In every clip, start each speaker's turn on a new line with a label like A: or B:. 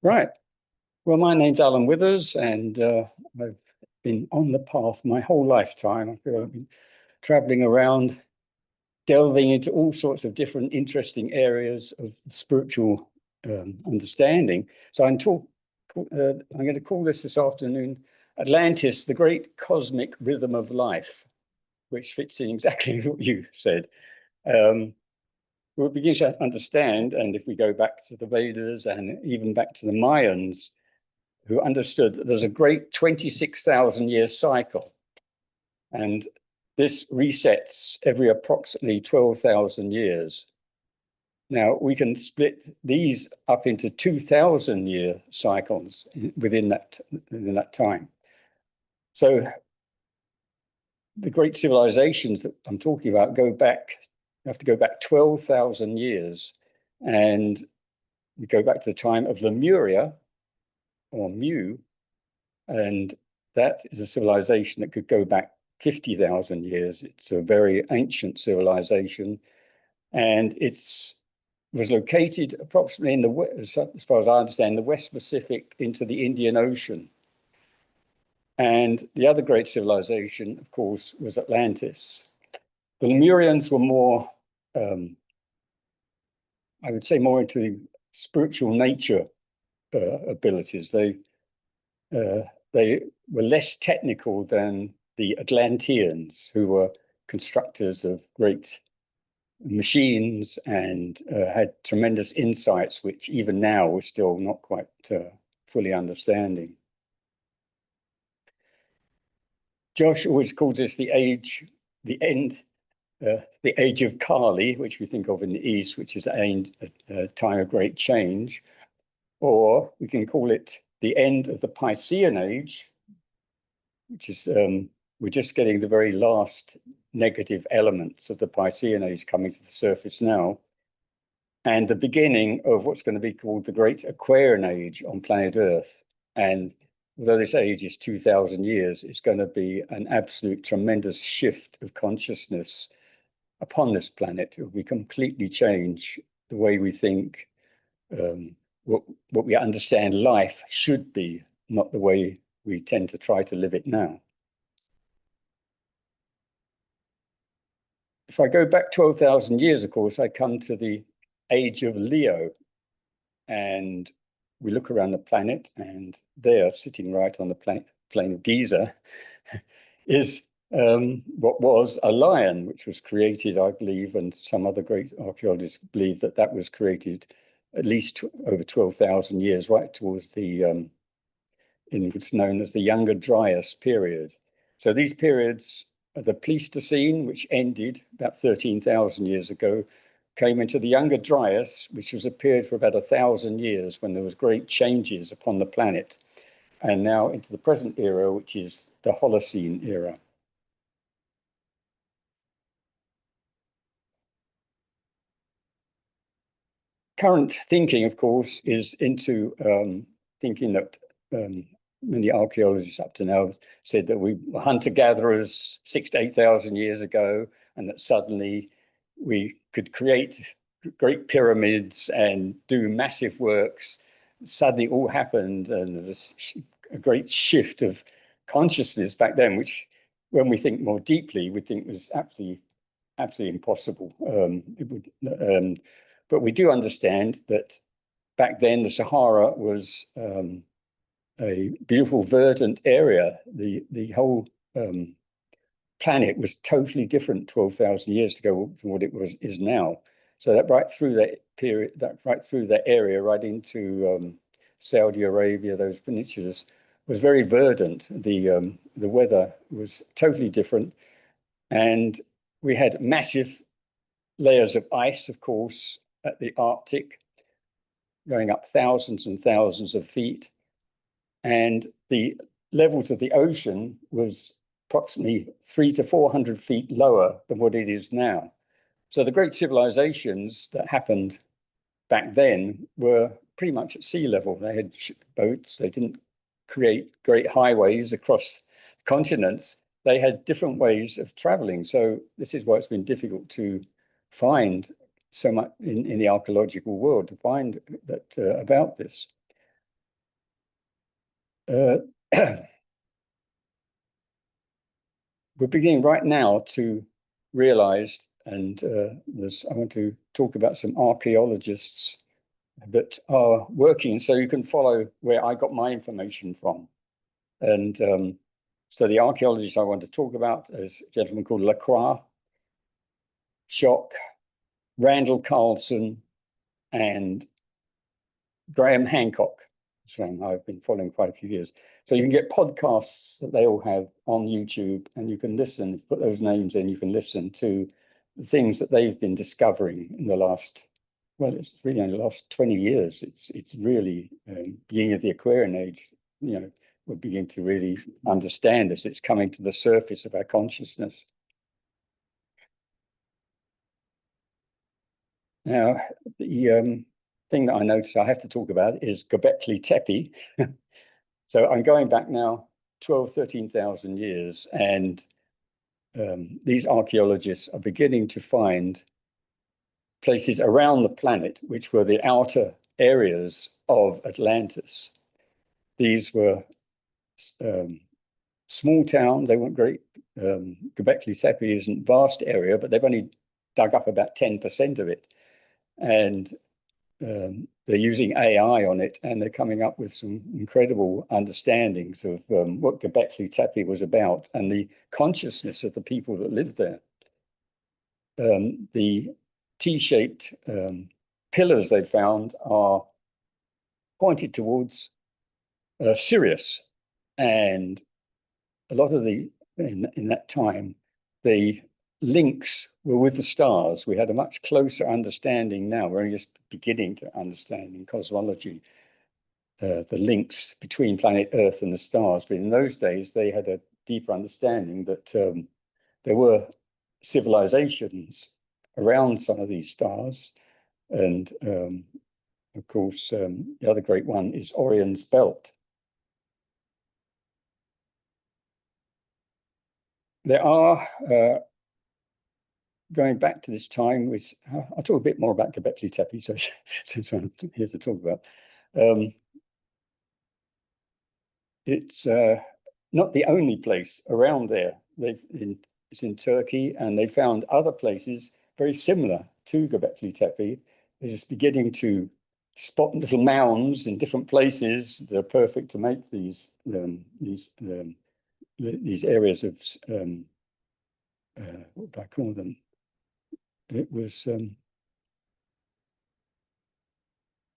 A: Right. Well, my name's Alan Withers, and I've been on the path my whole lifetime. I feel I've been traveling around, delving into all sorts of different interesting areas of spiritual understanding. So I'm going to call this afternoon Atlantis, the great cosmic rhythm of life, which fits in exactly what you said. Um, we'll begin to understand, and if we go back to the Vedas and even back to the Mayans, who understood that there's a great 26,000 year cycle. And this resets every approximately 12,000 years. Now, we can split these up into 2,000 year cycles within that time. So the great civilizations that I'm talking about you have to go back 12,000 years. And we go back to the time of Lemuria, or Mu, and that is a civilization that could go back 50,000 years. It's a very ancient civilization, and it's was located approximately in the, as far as I understand, the West Pacific into the Indian Ocean. And the other great civilization, of course, was Atlantis. The Lemurians were more, I would say, more into the spiritual nature abilities. They were less technical than the Atlanteans, who were constructors of great machines and had tremendous insights, which even now we're still not quite fully understanding. Josh always calls this the age of Kali, which we think of in the East, which is a time of great change, or we can call it the end of the Piscean age, which is we're just getting the very last negative elements of the Piscean age coming to the surface now, and the beginning of what's going to be called the Great Aquarian Age on planet Earth. And although this age is 2,000 years, it's going to be an absolute tremendous shift of consciousness upon this planet. It will be completely change the way we think, what we understand life should be, not the way we tend to try to live it now. If I go back 12,000 years, of course, I come to the age of Leo, and we look around the planet, and there, sitting right on the plain of Giza, is what was a lion, which was created, I believe, and some other great archaeologists believe that that was created at least over 12,000 years, right towards the in what's known as the Younger Dryas period. So these periods, the Pleistocene, which ended about 13,000 years ago, came into the Younger Dryas, which was a period for about 1,000 years when there was great changes upon the planet, and now into the present era, which is the Holocene era. Current thinking, of course, is into thinking that many archaeologists up to now said that we were hunter-gatherers 6,000 to 8,000 years ago, and that suddenly we could create great pyramids and do massive works. Suddenly all happened, and there was a great shift of consciousness back then, which when we think more deeply, we think was absolutely impossible. But we do understand that back then the Sahara was a beautiful verdant area. The whole planet was totally different 12,000 years ago from what it is now. So that right through that period, right through that area, right into Saudi Arabia, those peninsulas, was very verdant. The weather was totally different, and we had massive layers of ice, of course, at the Arctic, going up thousands and thousands of feet. And the levels of the ocean was approximately 300 to 400 feet lower than what it is now. So the great civilizations that happened back then were pretty much at sea level. They had boats. They didn't create great highways across continents. They had different ways of traveling. So this is why it's been difficult to find so much in the archaeological world to find that about this. we're beginning right now to realize, and I want to talk about some archaeologists that are working, so you can follow where I got my information from. And so the archaeologists I want to talk about is a gentleman called Lacroix, Schock, Randall Carlson, and Graham Hancock. So I've been following quite a few years. So you can get podcasts that they all have on YouTube, and you can listen, put those names in, you can listen to the things that they've been discovering in the last, well, it's really only the last 20 years. It's really beginning of the Aquarian age, you know, we're beginning to really understand as it's coming to the surface of our consciousness. Now, the thing that I noticed I have to talk about is Gobekli Tepe. So I'm going back now 12, 13,000 years, and these archaeologists are beginning to find places around the planet which were the outer areas of Atlantis. These were small towns, they weren't great. Gobekli Tepe isn't a vast area, but they've only dug up about 10% of it. And they're using AI on it, and they're coming up with some incredible understandings of what Gobekli Tepe was about and the consciousness of the people that lived there. The T-shaped pillars they found are pointed towards Sirius, and a lot of in that time, the links were with the stars. We had a much closer understanding now. We're only just beginning to understand in cosmology the links between planet Earth and the stars. But in those days, they had a deeper understanding that there were civilizations around some of these stars. And of course, the other great one is Orion's belt. There are going back to this time, which I'll talk a bit more about Gobekli Tepe, so since I'm here to talk about. It's not the only place around there. It's in Turkey, and they found other places very similar to Gobekli Tepe. They're just beginning to spot little mounds in different places that are perfect to make these areas of what do I call them? It was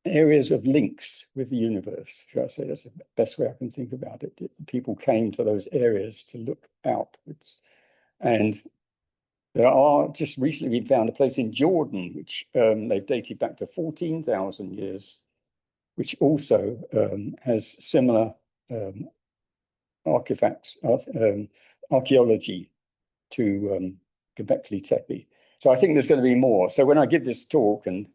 A: areas of links with the universe, should I say. That's the best way I can think about it. People came to those areas to look outwards. And there are, just recently we found a place in Jordan, which they've dated back to 14,000 years, which also has similar artifacts, archaeology to Gobekli Tepe. So I think there's going to be more. So when I give this talk and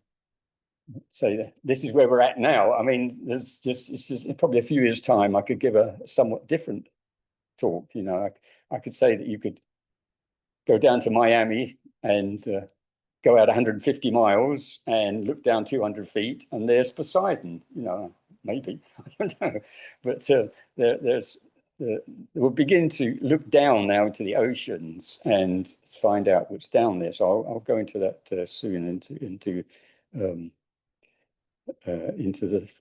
A: say that this is where we're at now, I mean, it's just in probably a few years' time, I could give a somewhat different talk. You know, I could say that you could go down to Miami and go out 150 miles and look down 200 feet, and there's Poseidon. You know, maybe, I don't know, but we'll begin to look down now into the oceans and find out what's down there. So I'll go into that soon, into the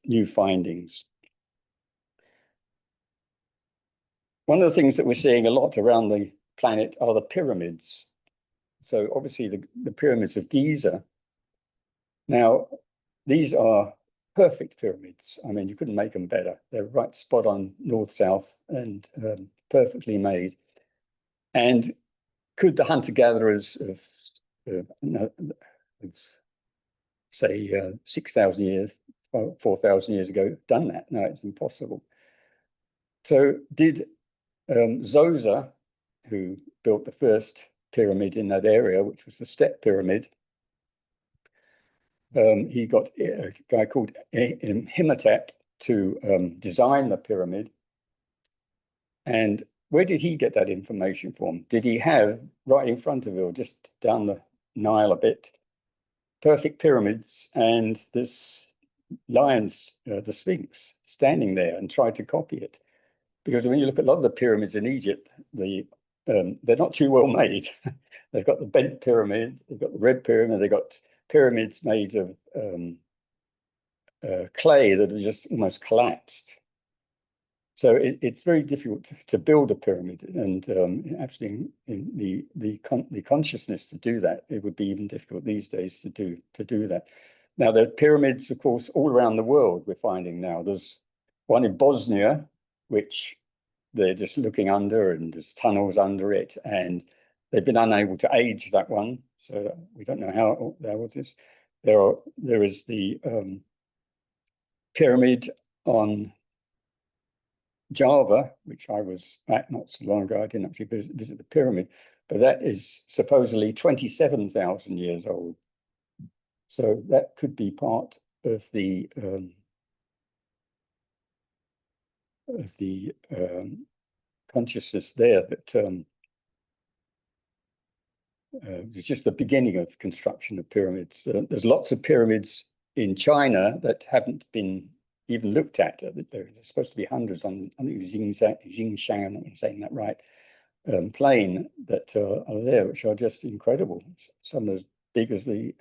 A: new findings. One of the things that we're seeing a lot around the planet are the pyramids. So obviously the pyramids of Giza. Now, these are perfect pyramids. I mean, you couldn't make them better. They're right spot on north-south and perfectly made. And could the hunter-gatherers of say 6,000 years, 4,000 years ago done that? No, it's impossible. So did Zoser, who built the first pyramid in that area, which was the Step Pyramid, he got a guy called Imhotep to design the pyramid. And where did he get that information from? Did he have right in front of him, or just down the Nile a bit, perfect pyramids and this lion's, the Sphinx, standing there, and tried to copy it? because when you look at a lot of the pyramids in Egypt, they're not too well made. They've got the bent pyramid, they've got the red pyramid, they've got pyramids made of clay that are just almost collapsed. So it's very difficult to build a pyramid, and actually in the consciousness to do that, it would be even difficult these days to do that. Now there are pyramids, of course, all around the world. We're finding now there's one in Bosnia, which they're just looking under, and there's tunnels under it, and they've been unable to age that one, so we don't know how it is. There is the pyramid on Java, which I was at not so long ago. I didn't actually visit the pyramid, but that is supposedly 27,000 years old. So that could be part of the consciousness there, that it's just the beginning of construction of pyramids. There's lots of pyramids in China that haven't been even looked at. There's supposed to be hundreds on, I think it was Xinjiang, I'm saying that right, plain that are there, which are just incredible. Some as big as the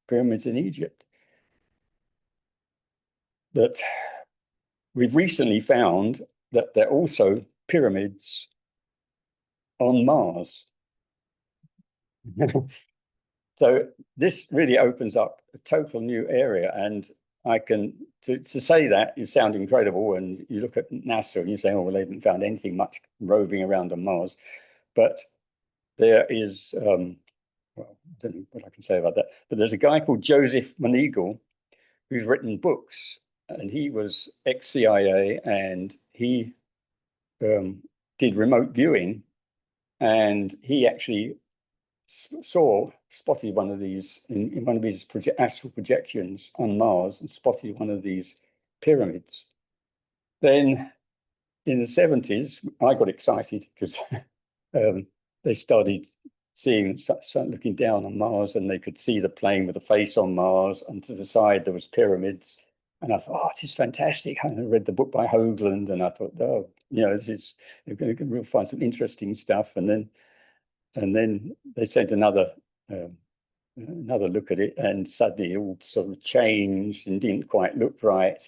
A: pyramids in Egypt. But we've recently found that there are also pyramids on Mars. So this really opens up a total new area, and I can to say that you sound incredible, and you look at NASA and you say, oh well, they haven't found anything much roving around on Mars, but there is well, I don't know what I can say about that, but there's a guy called Joseph Moneagle who's written books, and he was ex-CIA, and he did remote viewing, and he actually spotted one of these in one of his astral projections on Mars, and spotted one of these pyramids. Then in the 70s, I got excited because they started looking down on Mars, and they could see the plane with the face on Mars, and to the side there was pyramids. And I thought, oh, this is fantastic. I read the book by Hoagland, and I thought, oh, you know, they're going to find some interesting stuff. And then they sent another look at it, and suddenly it all sort of changed and didn't quite look right.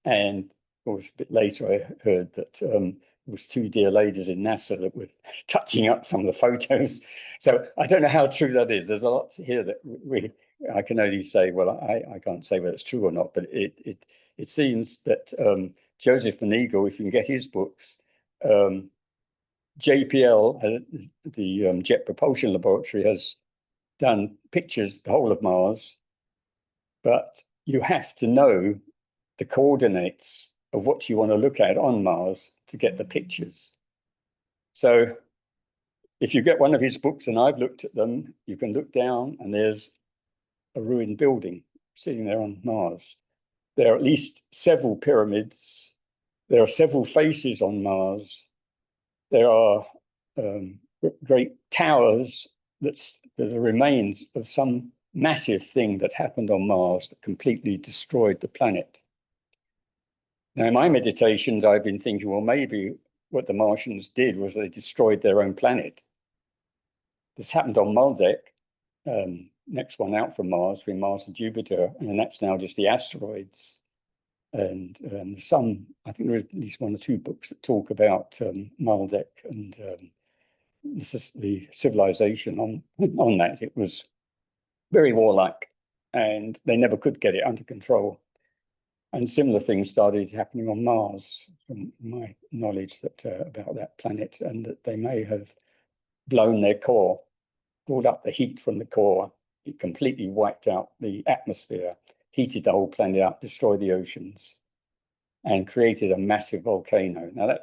A: And of course, a bit later, I heard that it was two dear ladies in NASA that were touching up some of the photos. So I don't know how true that is. There's a lot here that really I can only say, well, I can't say whether it's true or not, but it seems that Joseph Moneagle, if you can get his books, JPL, the Jet Propulsion Laboratory, has done pictures the whole of Mars, but you have to know the coordinates of what you want to look at on Mars to get the pictures. So if you get one of his books, and I've looked at them, you can look down and there's a ruined building sitting there on Mars. There are at least several pyramids. There are several faces on Mars. There are great towers that are the remains of some massive thing that happened on Mars that completely destroyed the planet. Now, in my meditations, I've been thinking, well, maybe what the Martians did was they destroyed their own planet. This happened on Maldek, next one out from Mars, between Mars and Jupiter, and that's now just the asteroids. And I think there are at least one or two books that talk about Maldek and the civilization on that. It was very warlike, and they never could get it under control. And similar things started happening on Mars, from my knowledge about that planet, and that they may have blown their core, brought up the heat from the core. It completely wiped out the atmosphere, heated the whole planet up, destroyed the oceans, and created a massive volcano. Now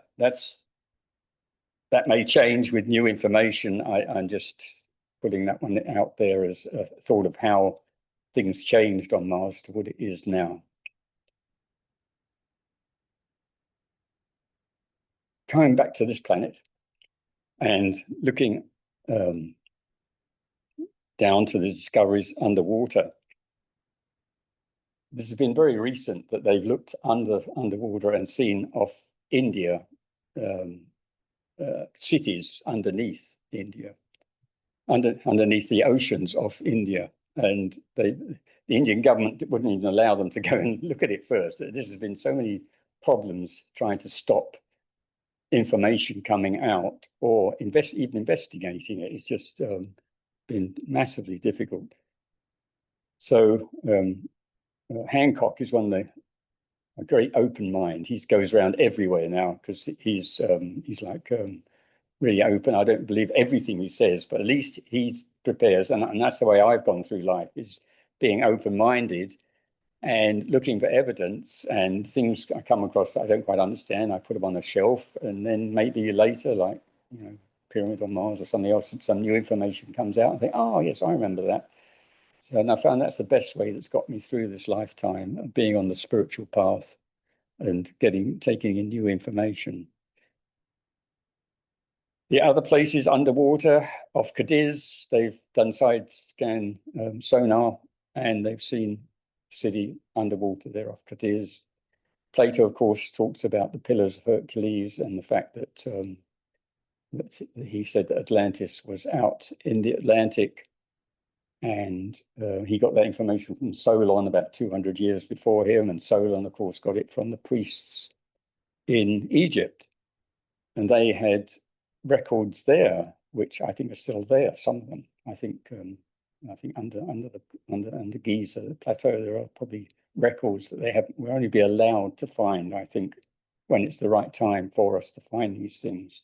A: that may change with new information. I'm just putting that one out there as a thought of how things changed on Mars to what it is now. Coming back to this planet and looking down to the discoveries underwater. This has been very recent that they've looked underwater and seen off India cities underneath India, underneath the oceans of India. And the Indian government wouldn't even allow them to go and look at it first. There's been so many problems trying to stop information coming out or even investigating it. It's just been massively difficult. So Hancock is one of a great open mind. He goes around everywhere now because he's like really open. I don't believe everything he says, but at least he prepares, and that's the way I've gone through life, is being open-minded and looking for evidence, and things I come across that I don't quite understand, I put them on a shelf, and then maybe later, like, you know, Pyramid on Mars or something else, some new information comes out and think, oh yes, I remember that. So, and I found that's the best way that's got me through this lifetime of being on the spiritual path and taking in new information. The other places underwater off Cadiz, they've done side scan sonar, and they've seen city underwater there off Cadiz. Plato, of course, talks about the Pillars of Hercules and the fact that he said that Atlantis was out in the Atlantic, and he got that information from Solon about 200 years before him, and Solon, of course, got it from the priests in Egypt, and they had records there, which I think are still there. Some of them, I think under Giza, Plateau, there are probably records that will only be allowed to find, I think, when it's the right time for us to find these things.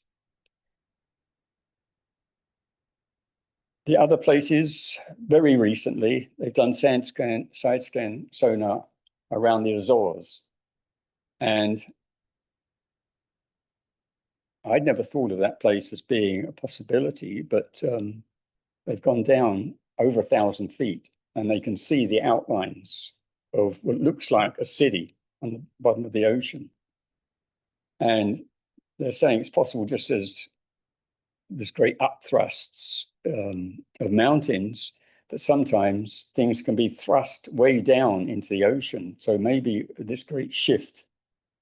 A: The other places, very recently, they've done side scan sonar around the Azores, and I'd never thought of that place as being a possibility, but they've gone down over 1,000 feet, and they can see the outlines of what looks like a city on the bottom of the ocean. And they're saying it's possible, just as there's great upthrusts of mountains, that sometimes things can be thrust way down into the ocean. So maybe this great shift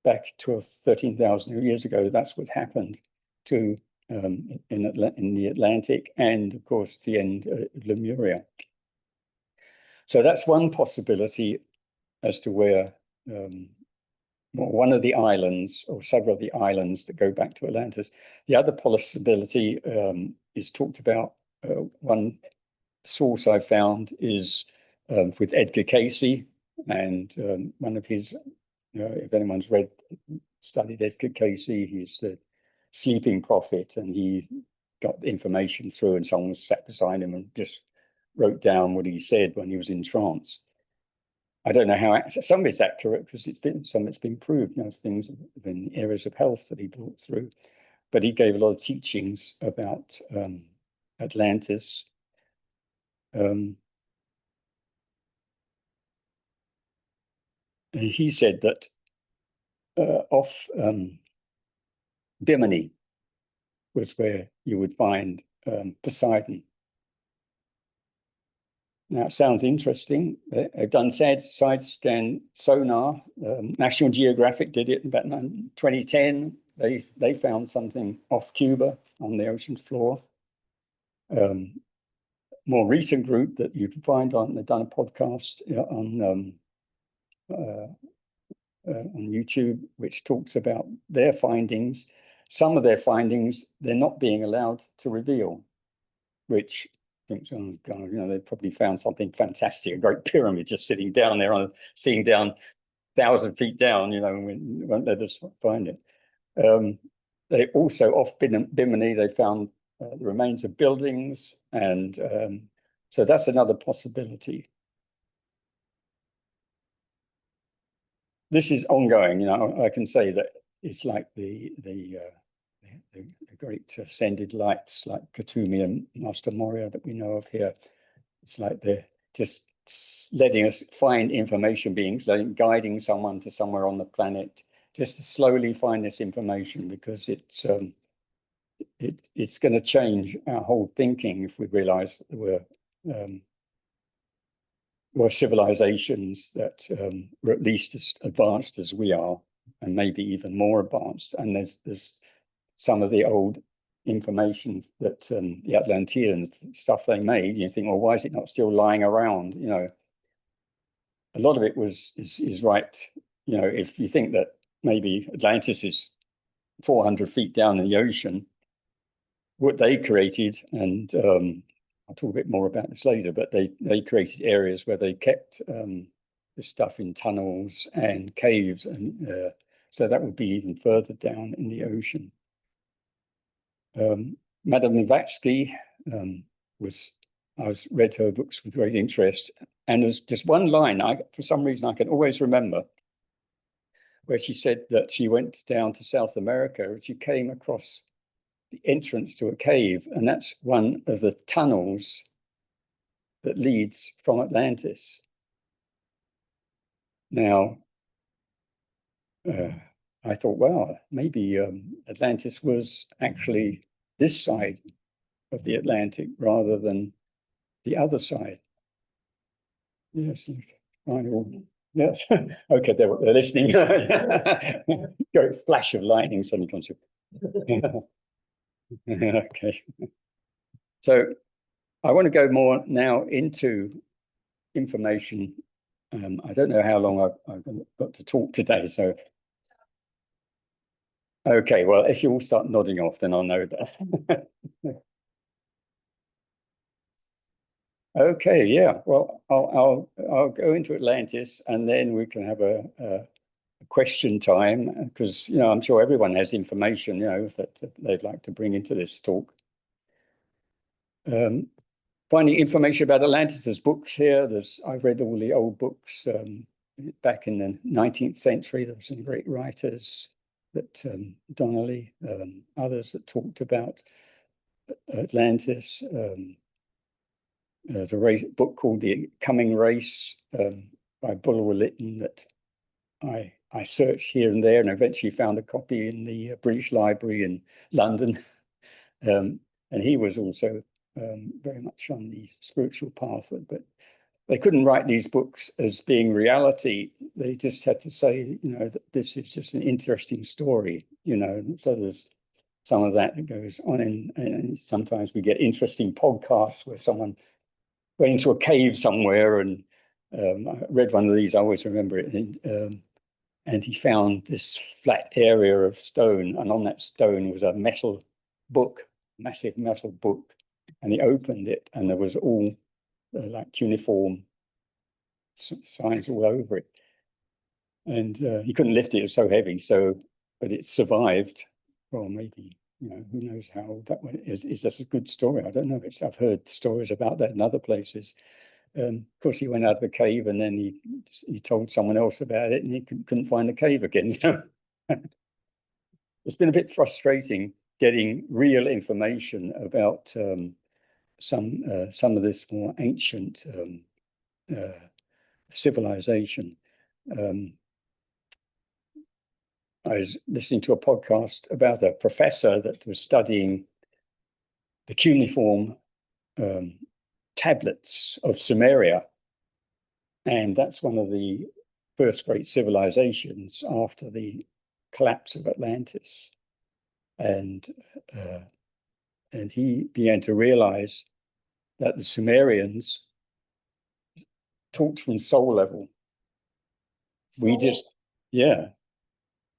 A: back to 13,000 years ago, that's what happened to in the Atlantic, and of course the end of Lemuria. So that's one possibility as to where one of the islands, or several of the islands that go back to Atlantis. The other possibility is talked about. One source I found is with Edgar Cayce, and one of his, if anyone's studied Edgar Cayce, he's the sleeping prophet, and he got information through, and someone sat beside him and just wrote down what he said when he was in trance. I don't know how some of it's accurate, because some of it's been proved. Things in areas of health that he brought through, but he gave a lot of teachings about Atlantis. He said that off Bimini was where you would find Poseidon. Now, it sounds interesting. They've done side scan sonar. National Geographic did it about 2010. They found something off Cuba on the ocean floor. More recent group that you can find they've done a podcast on YouTube, which talks about their findings. Some of their findings they're not being allowed to reveal, which I think, oh God, they probably found something fantastic, a great pyramid just sitting down there, seeing down 1,000 feet down, won't let us find it. They also, off Bimini, they found the remains of buildings, and so that's another possibility. This is ongoing. I can say that it's like the great ascended lights like Khatumi and Master Moria that we know of here. It's like they're just letting us find information beings, guiding someone to somewhere on the planet, just to slowly find this information, because it's going to change our whole thinking if we realize that we're civilizations that were at least as advanced as we are, and maybe even more advanced. And there's some of the old information that the Atlanteans, stuff they made, you think, well, why is it not still lying around? You know, a lot of it is right. You know, if you think that maybe Atlantis is 400 feet down in the ocean, what they created, and I'll talk a bit more about this later, but they created areas where they kept the stuff in tunnels and caves, and so that would be even further down in the ocean. Madame Blavatsky I've read her books with great interest, and there's just one line for some reason I can always remember, where she said that she went down to South America and she came across the entrance to a cave, and that's one of the tunnels that leads from Atlantis. Now, I thought, well, maybe Atlantis was actually this side of the Atlantic rather than the other side. Yes, yes. Okay, they're listening. Go flash of lightning suddenly comes through. Okay. So I want to go more now into information. I don't know how long I've got to talk today, so okay, well, if you all start nodding off, then I'll know that. Okay, yeah, well, I'll go into Atlantis, and then we can have a question time, because, you know, I'm sure everyone has information, you know, that they'd like to bring into this talk. Finding information about Atlantis, there's books here. I've read all the old books back in the 19th century. There were some great writers that Donnelly, others that talked about Atlantis. There's a book called The Coming Race by Bulwer Lytton that I searched here and there, and eventually found a copy in the British Library in London. And he was also very much on the spiritual path, but they couldn't write these books as being reality. They just had to say, you know, that this is just an interesting story, you know. So there's some of that goes on, and sometimes we get interesting podcasts where someone went into a cave somewhere, and I read one of these, I always remember it, and he found this flat area of stone, and on that stone was a metal book, massive metal book, and he opened it, and there was all like cuneiform signs all over it, and he couldn't lift it; it was so heavy. But it survived. Well, maybe, you know, who knows how old that one is. Is that a good story? I don't know. I've heard stories about that in other places. Of course, he went out of the cave, and then he told someone else about it, and he couldn't find the cave again. So it's been a bit frustrating getting real information about some of this more ancient civilization. I was listening to a podcast about a professor that was studying the cuneiform tablets of Sumeria, and that's one of the first great civilizations after the collapse of Atlantis. And he began to realize that the Sumerians talked from soul level.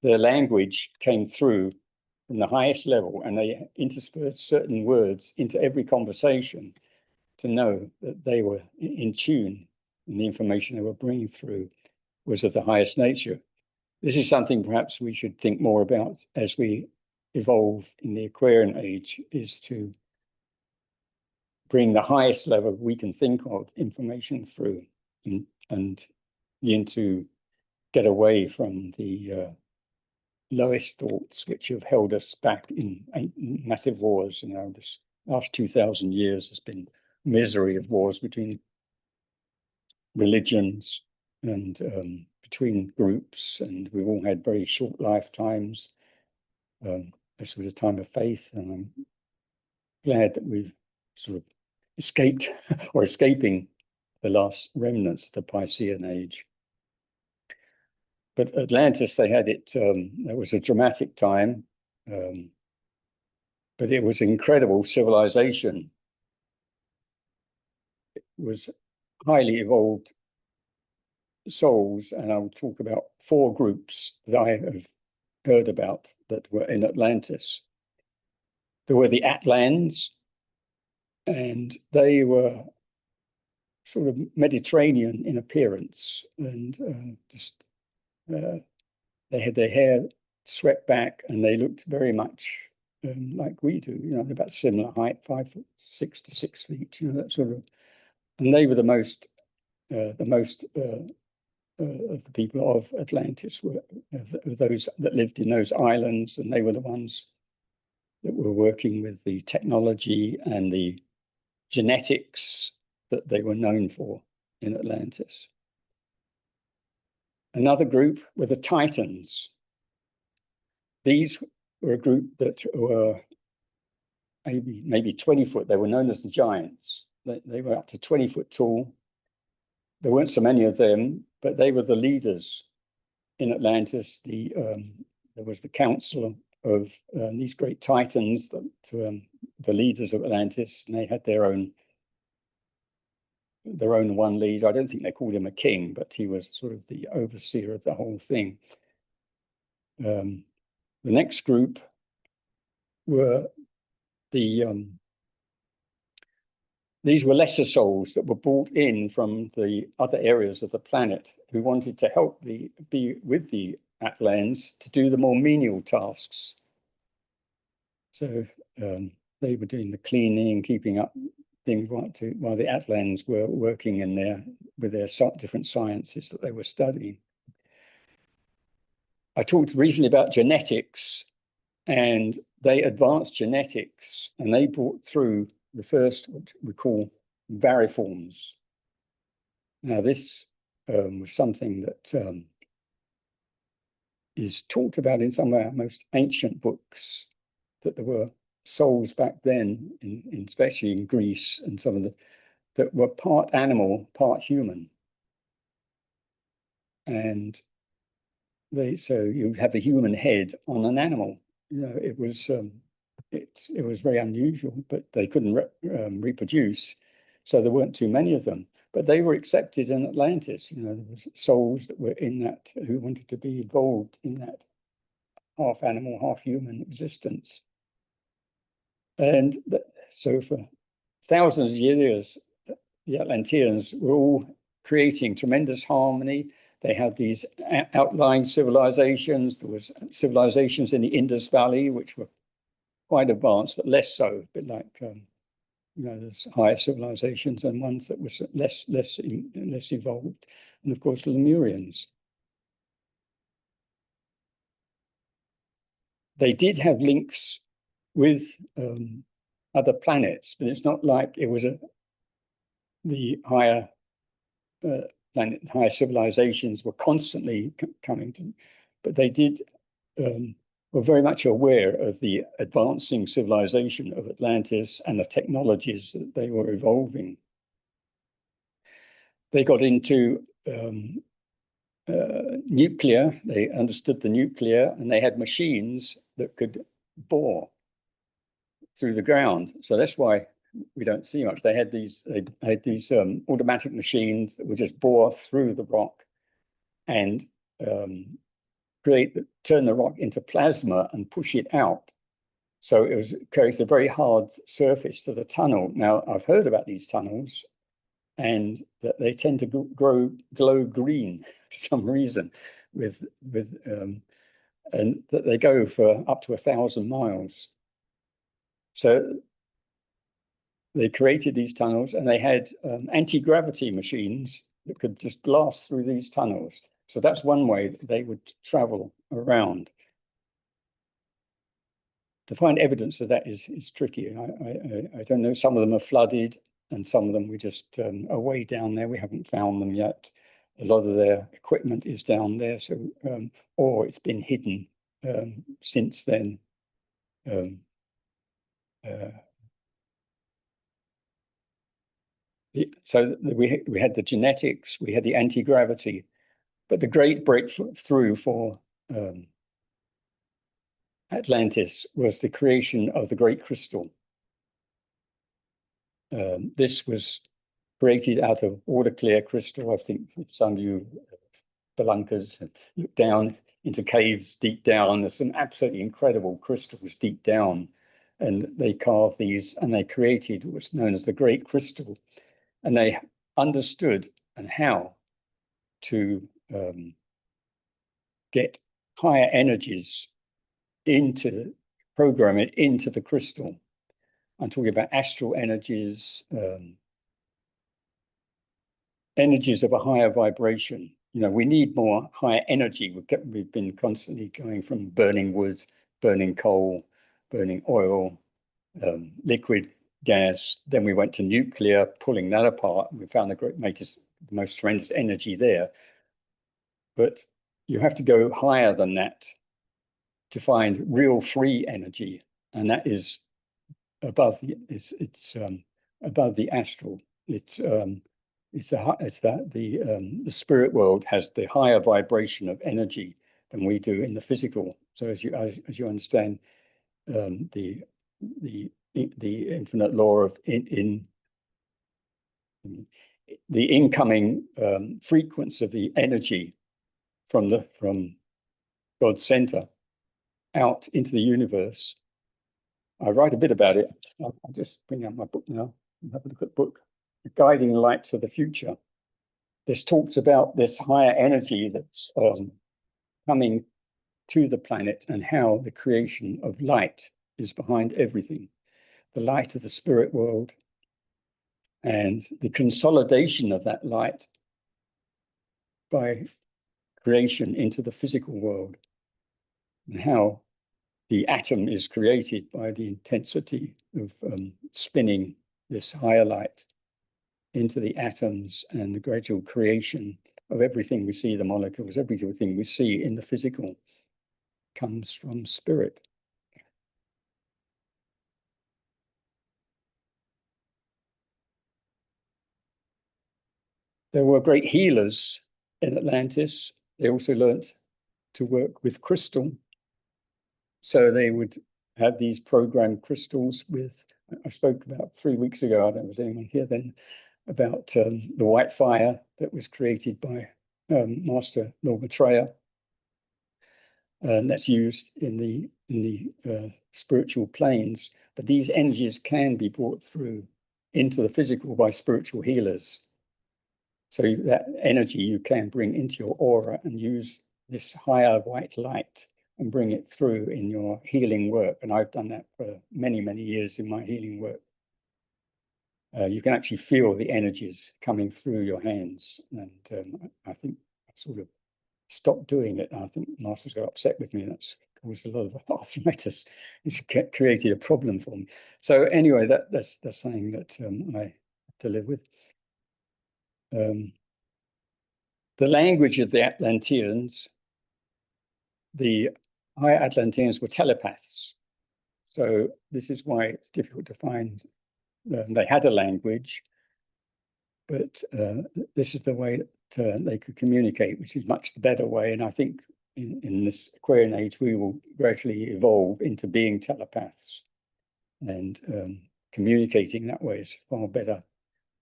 A: Their language came through from the highest level, and they interspersed certain words into every conversation to know that they were in tune, and the information they were bringing through was of the highest nature. This is something perhaps we should think more about as we evolve in the Aquarian age, is to bring the highest level we can think of information through, and begin to get away from the lowest thoughts which have held us back in massive wars. You know, this last 2,000 years has been misery of wars between religions and between groups, and we've all had very short lifetimes. This was a time of faith, and I'm glad that we've sort of escaped or escaping the last remnants of the Piscean age. But Atlantis, they had it, it was a dramatic time. but it was incredible civilization. It was highly evolved souls, and I'll talk about 4 groups that I have heard about that were in Atlantis. There were the Atlans, and they were sort of Mediterranean in appearance, and they had their hair swept back, and they looked very much like we do, you know, about similar height, 5'6" to 6 feet, you know, that sort of. And they were the most of the people of Atlantis were those that lived in those islands, and they were the ones that were working with the technology and the genetics that they were known for in Atlantis. Another group were the Titans. These were a group that were maybe 20 foot. They were known as the giants. They were up to 20 foot tall. There weren't so many of them, but they were the leaders in Atlantis. There was the council of these great titans, the leaders of Atlantis, and they had their own one leader. I don't think they called him a king, but he was sort of the overseer of the whole thing. The next group were these were lesser souls that were brought in from the other areas of the planet who wanted to help be with the Atlans to do the more menial tasks. So they were doing the cleaning, keeping up things while the Atlans were working in there with their different sciences that they were studying. I talked briefly about genetics, and they advanced genetics, and they brought through the first, what we call variforms. Now, this was something that is talked about in some of our most ancient books, that there were souls back then, especially in Greece, and some of that were part animal, part human. And so you have a human head on an animal. You know, it was very unusual, but they couldn't reproduce, so there weren't too many of them. But they were accepted in Atlantis. You know, there was souls that were in that who wanted to be involved in that half animal, half human existence. And so for thousands of years, the Atlanteans were all creating tremendous harmony. They had these outlying civilizations. There was civilizations in the Indus Valley, which were quite advanced, but less so, a bit like, you know, there's higher civilizations and ones that were less evolved. And of course, the Lemurians. They did have links with other planets, but it's not like it was the higher higher civilizations were constantly coming to, but they did were very much aware of the advancing civilization of Atlantis and the technologies that they were evolving. They got into nuclear. They understood the nuclear, and they had machines that could bore through the ground. So that's why we don't see much. They had these automatic machines that would just bore through the rock and turn the rock into plasma and push it out. So it creates a very hard surface to the tunnel. Now, I've heard about these tunnels, and that they tend to glow green for some reason, and that they go for up to 1,000 miles. So they created these tunnels, and they had anti-gravity machines that could just blast through these tunnels. So that's one way that they would travel around. To find evidence of that is tricky. I don't know. Some of them are flooded, and some of them we just are way down there. We haven't found them yet. A lot of their equipment is down there, so or it's been hidden since then. So we had the genetics, we had the anti-gravity, but the great breakthrough for Atlantis was the creation of the great crystal. This was created out of water clear crystal. I think some of you spelunkers have looked down into caves deep down. There's some absolutely incredible crystals deep down, and they carved these and they created what's known as the great crystal, and they understood and how to get higher energies into, program it into the crystal. I'm talking about astral energies, energies of a higher vibration. You know, we need more higher energy. We've been constantly going from burning wood, burning coal, burning oil, liquid gas. Then we went to nuclear, pulling that apart. And we found the most tremendous energy there. But you have to go higher than that to find real free energy, and that is above the above the astral. The spirit world has the higher vibration of energy than we do in the physical. So as you understand, the infinite law of the incoming frequency of the energy from God's center out into the universe. I write a bit about it. I'll just bring out my book now and have a look at the book, The Guiding Lights of the Future. This talks about this higher energy that's coming to the planet and how the creation of light is behind everything. The light of the spirit world and the consolidation of that light by creation into the physical world, and how the atom is created by the intensity of spinning this higher light into the atoms, and the gradual creation of everything we see, the molecules, everything we see in the physical comes from spirit. There were great healers in Atlantis. They also learnt to work with crystal. So they would have these programmed crystals with, I spoke about 3 weeks ago, I don't know if there's anyone here then, about the white fire that was created by Master Lord Maitreya. And that's used in the spiritual planes. But these energies can be brought through into the physical by spiritual healers. So that energy you can bring into your aura and use this higher white light and bring it through in your healing work. And I've done that for many, many years in my healing work. You can actually feel the energies coming through your hands. And I think I sort of stopped doing it. I think masters got upset with me. That's caused a lot of arthritis. It's created a problem for me. So anyway, that's something that I have to live with. The language of the Atlanteans, the higher Atlanteans were telepaths. So this is why it's difficult to find. They had a language, but this is the way that they could communicate, which is much the better way. And I think in this Aquarian age, we will gradually evolve into being telepaths, and communicating that way is far better.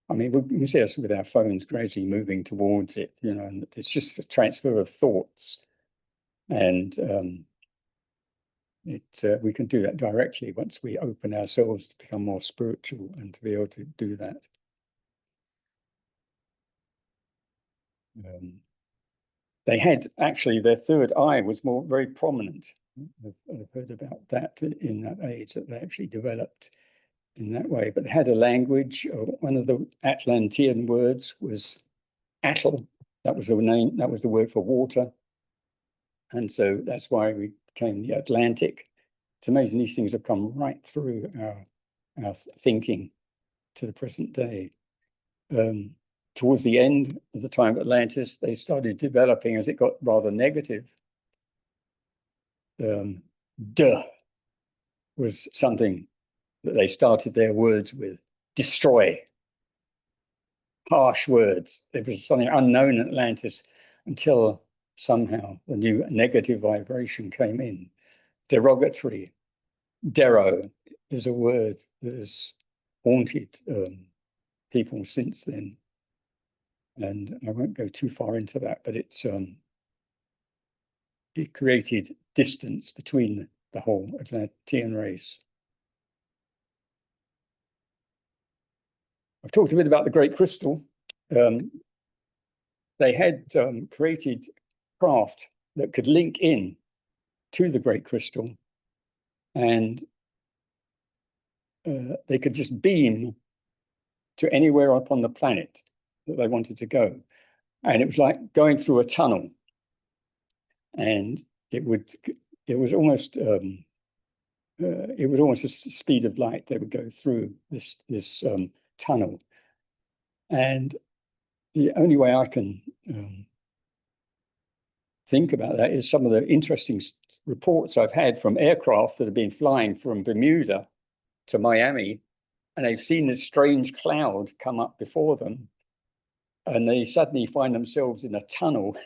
A: I mean, we see us with our phones gradually moving towards it, you know, and it's just a transfer of thoughts. And we can do that directly once we open ourselves to become more spiritual and to be able to do that. They had actually, their third eye was very prominent. I've heard about that in that age, that they actually developed in that way. But they had a language. One of the Atlantean words was Atl. That was the name. That was the word for water. And so that's why we became the Atlantic. It's amazing these things have come right through our thinking to the present day. Towards the end of the time of Atlantis, they started developing, as it got rather negative. Duh was something that they started their words with. Destroy. Harsh words. It was something unknown in Atlantis until somehow the new negative vibration came in derogatory. Dero is a word that has haunted people since then. And I won't go too far into that, but it created distance between the whole Atlantean race. I've talked a bit about the Great Crystal. They had created craft that could link in to the Great Crystal, and they could just beam to anywhere up on the planet that they wanted to go. And it was like going through a tunnel, and it was almost the speed of light. They would go through this tunnel, and the only way I can think about that is some of the interesting reports I've had from aircraft that have been flying from Bermuda to Miami, and they've seen this strange cloud come up before them, and they suddenly find themselves in a tunnel,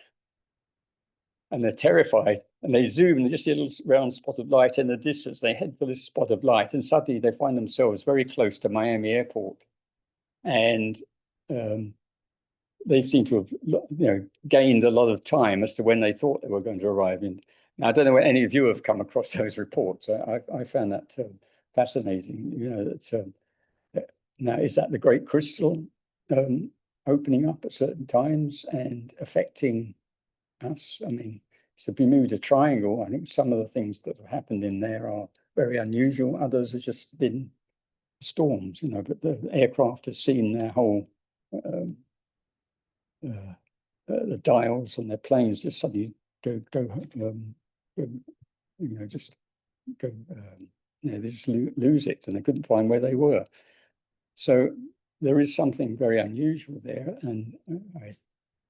A: and they're terrified, and they zoom and just see a little round spot of light in the distance. They head for this spot of light, and suddenly they find themselves very close to Miami Airport, and they seem to have, gained a lot of time as to when they thought they were going to arrive. And now, I don't know whether any of you have come across those reports. I found that fascinating. Now, is that the Great Crystal opening up at certain times and affecting us? I mean, it's the Bermuda Triangle. I think some of the things that have happened in there are very unusual. Others have just been storms, but the aircraft have seen their whole the dials on their planes just suddenly they just lose it, and they couldn't find where they were. So there is something very unusual there, and I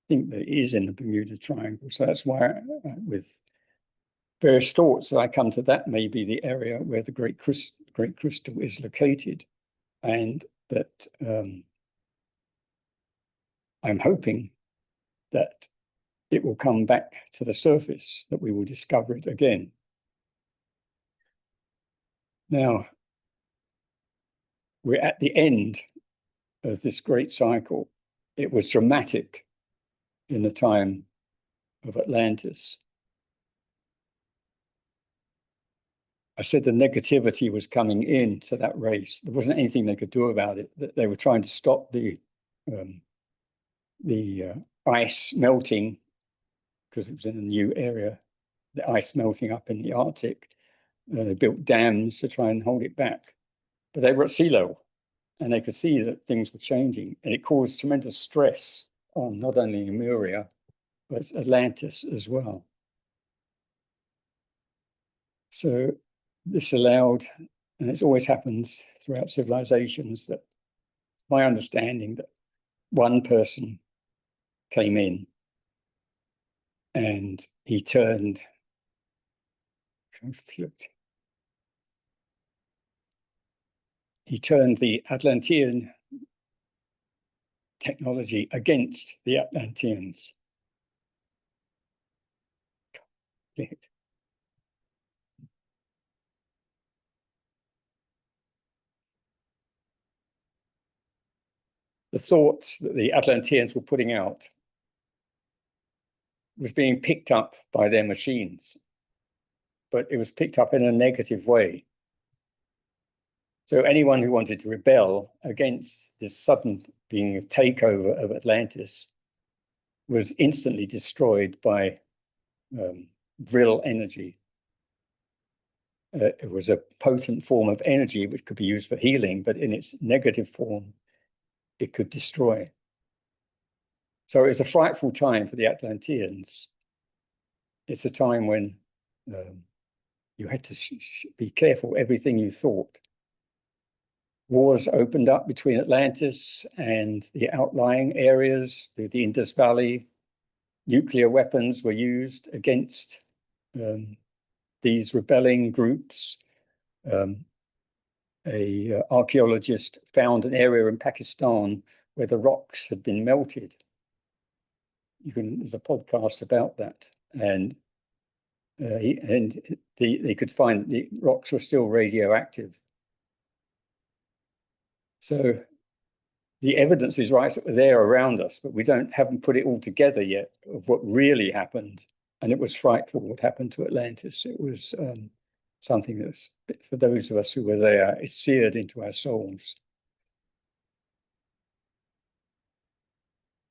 A: think that is in the Bermuda Triangle. So that's why, with various thoughts, that I come to that may be the area where the Great Crystal is located, and that I'm hoping that it will come back to the surface, that we will discover it again. Now, we're at the end of this great cycle. It was dramatic in the time of Atlantis. I said the negativity was coming into that race. There wasn't anything they could do about it. That they were trying to stop the ice melting, because it was in a new area, the ice melting up in the Arctic. They built dams to try and hold it back, but they were at sea level, and they could see that things were changing, and it caused tremendous stress on not only Lemuria, but Atlantis as well. So this allowed, and it always happens throughout civilizations, that my understanding that one person came in and he turned the Atlantean technology against the Atlanteans. The thoughts that the Atlanteans were putting out was being picked up by their machines, but it was picked up in a negative way. So anyone who wanted to rebel against this sudden being a takeover of Atlantis was instantly destroyed by vril energy. It was a potent form of energy which could be used for healing, but in its negative form, it could destroy. So it's a frightful time for the Atlanteans. It's a time when you had to be careful everything you thought. Wars opened up between Atlantis and the outlying areas, the Indus Valley. Nuclear weapons were used against these rebelling groups. A archaeologist found an area in Pakistan where the rocks had been melted. There's a podcast about that, and and they could find the rocks were still radioactive. So the evidence is right there around us, but we haven't put it all together yet of what really happened. And it was frightful what happened to Atlantis. It was something that's, for those of us who were there, it's seared into our souls.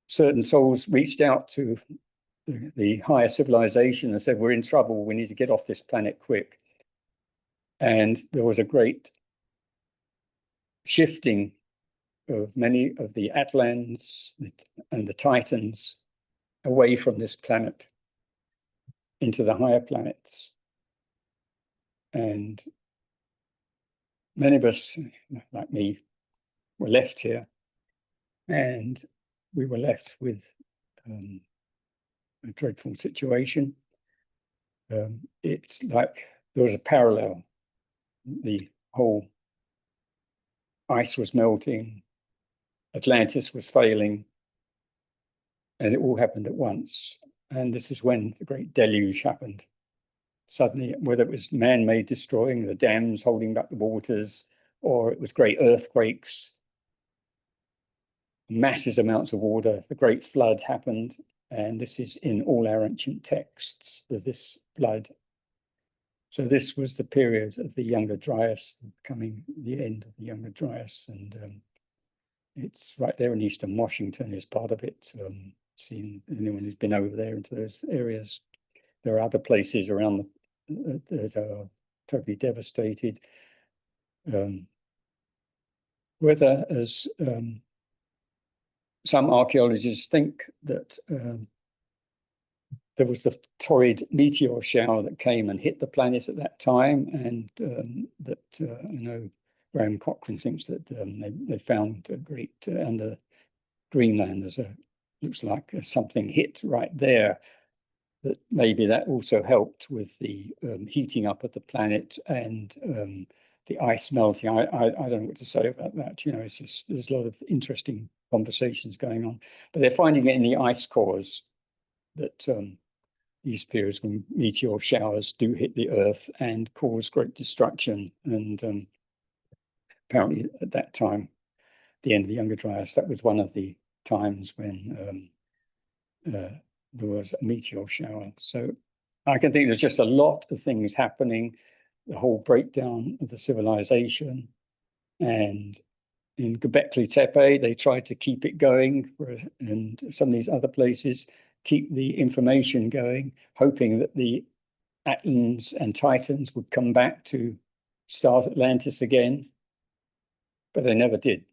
A: Certain souls reached out to the higher civilization and said, we're in trouble, we need to get off this planet quick. And there was a great shifting of many of the Atlans and the Titans away from this planet into the higher planets. And many of us, like me, were left here, and we were left with a dreadful situation. It's like there was a parallel. The whole ice was melting, Atlantis was failing, and it all happened at once. And this is when the great deluge happened. Suddenly, whether it was man-made destroying the dams holding back the waters, or it was great earthquakes, massive amounts of water, the great flood happened. And this is in all our ancient texts of this flood. So this was the period of the Younger Dryas, coming the end of the Younger Dryas, and it's right there in Eastern Washington is part of it. Seen anyone who's been over there into those areas. There are other places around that are totally devastated. Whether, as some archaeologists think, that there was the torrid meteor shower that came and hit the planet at that time, and that I know Graham Cochrane thinks that they found a great under Greenland. There's looks like something hit right there. That maybe that also helped with the heating up of the planet and the ice melting. I don't know what to say about that. You know, it's just there's a lot of interesting conversations going on, but they're finding it in the ice cores that these periods when meteor showers do hit the Earth and cause great destruction. And apparently at that time, the end of the Younger Dryas, that was one of the times when there was a meteor shower. So I can think there's just a lot of things happening, the whole breakdown of the civilization. And in Gobekli Tepe, they tried to keep it going, and some of these other places keep the information going, hoping that the Atlans and Titans would come back to start Atlantis again, but they never did.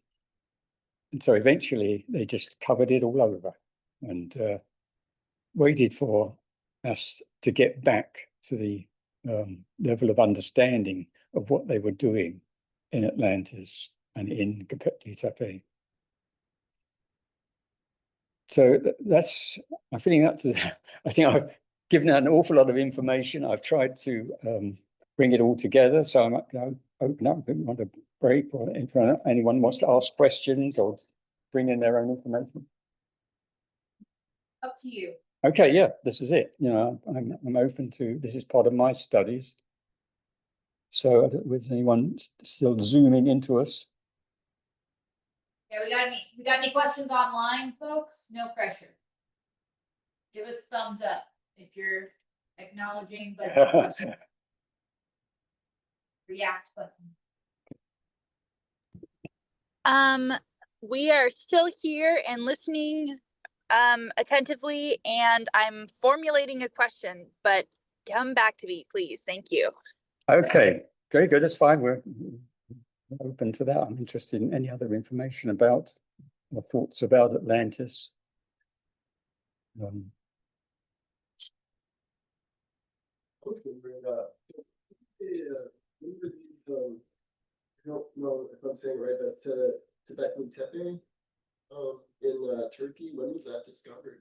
A: And so eventually they just covered it all over and waited for us to get back to the level of understanding of what they were doing in Atlantis and in Gobekli Tepe. So that's, I'm feeling that I think I've given out an awful lot of information. I've tried to bring it all together. So I'm going to open up if you want a break, or if anyone wants to ask questions or bring in their own information.
B: Up to you.
A: Okay, yeah, this is it. You know, I'm open to, this is part of my studies. So with anyone still zooming into us.
B: Yeah, we got any questions online, folks? No pressure. Give us a thumbs up if you're acknowledging, but no question. React button.
C: We are still here and listening attentively, and I'm formulating a question, but come back to me, please. Thank you.
A: Okay, very good. That's fine. We're open to that. I'm interested in any other information about or thoughts about Atlantis.
D: I was going to bring up, I don't know if I'm saying it right, but Gobekli Tepe in Turkey, when was that discovered?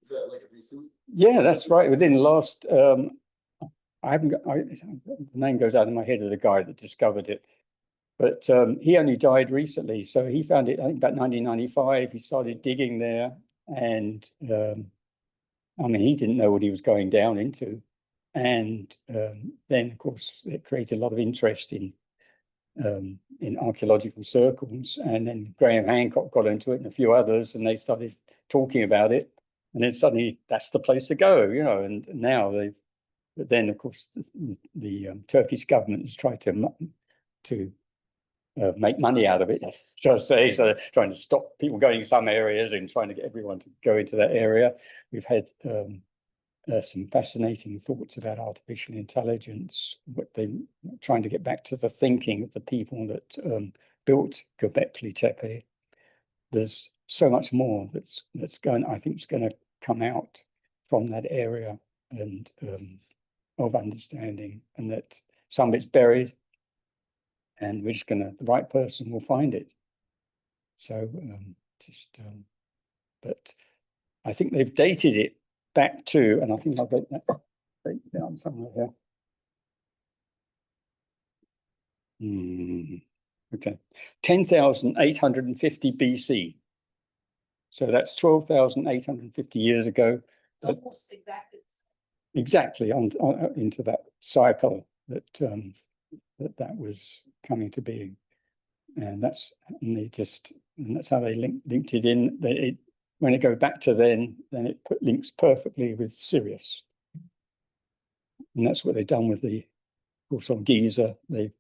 D: Is that like a recent?
A: Yeah, that's right. Within the last, the name goes out of my head of the guy that discovered it, but he only died recently. So he found it, I think, about 1995. He started digging there, and I mean, he didn't know what he was going down into. And then, of course, it created a lot of interest in archaeological circles. And then Graham Hancock got into it and a few others, and they started talking about it. And then suddenly that's the place to go, you know. And now but then, of course, the Turkish government has tried to make money out of it, shall I say. So they're trying to stop people going in some areas and trying to get everyone to go into that area. We've had some fascinating thoughts about artificial intelligence, what they trying to get back to the thinking of the people that built Gobekli Tepe. There's so much more that's going, I think, is going to come out from that area and of understanding, and that some of it's buried, and we're just gonna, the right person will find it. So but I think they've dated it back to, and I think I've got that date down somewhere here. Okay, 10,850 BC. So that's 12,850 years ago.
B: It's almost exactly.
A: Exactly on into that cycle that that was coming to being, and that's how they linked it in. When it goes back to then it links perfectly with Sirius, and that's what they've done with the, of course, on Giza. They've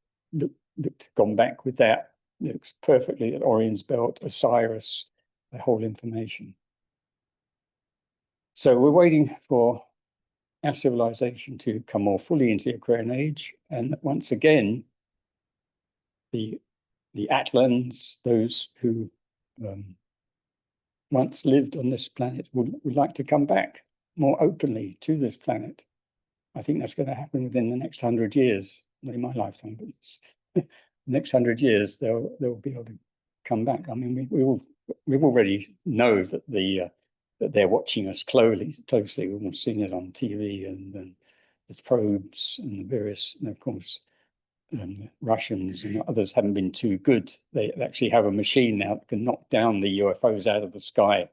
A: gone back with that. It looks perfectly at Orion's belt, Osiris, the whole information. So we're waiting for our civilization to come more fully into the Aquarian age, and once again, the Atlans, those who once lived on this planet, would like to come back more openly to this planet. I think that's going to happen within the next 100 years, not in my lifetime, but the next 100 years they'll be able to come back. I mean, we already know that that they're watching us closely. We've all seen it on TV and the probes and the various, and of course, Russians and others haven't been too good. They actually have a machine now that can knock down the UFOs out of the sky.